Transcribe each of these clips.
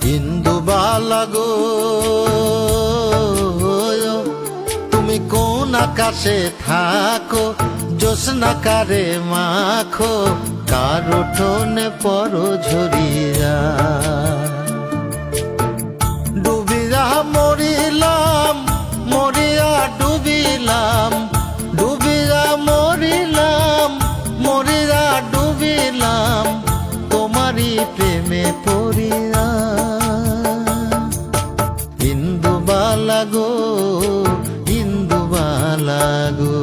ইন্দুবালা গো, তুমি কোন আকাশে থাকো, জ্যোৎস্না কারে মাখো, কার উঠোনে পরো ঝরিয়া। ডুবিয়া মরিলাম, মরিয়া ডুবিলাম, ডুবিয়া মরিলাম, মরিয়া ডুবিলাম, তোমারই প্রেমে পড়িয়া। ইন্দুবালা গো, ইন্দুবালা গো।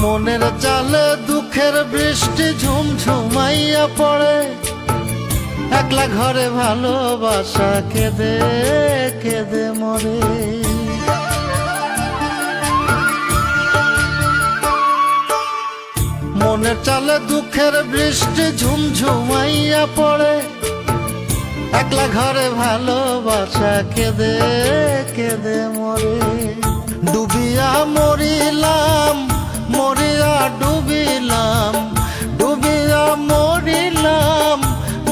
মনের জালে দুঃখের বৃষ্টি ঝুমঝুমাইয়া পড়ে, একলা ঘরে ভালোবাসা কেঁদে কেঁদে মরে। মনের চালে দুঃখের বৃষ্টি ঝুমঝুমাইয়া পড়ে, একলা ঘরে ভালোবাসা কেঁদে কেঁদে মরে। ডুবিয়া মরিলাম, মরিয়া ডুবিলাম, ডুবিয়া মরিলাম,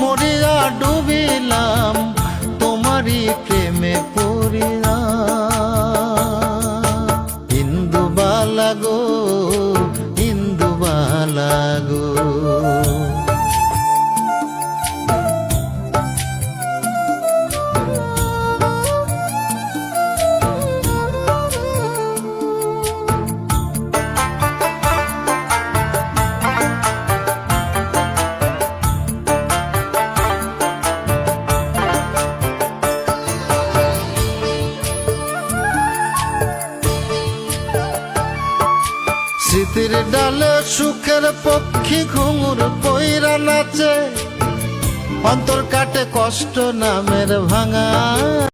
মরিয়া ডুবিলাম, তোমারই প্রেমে পড়িয়া। ইন্দুবালা গো, ইন্দুবালা গো। স্মৃতির ডালে সুখের পক্ষী ঘুঙুর পইরা নাচে, অন্তর কাটে কষ্ট নামের ভাঙা।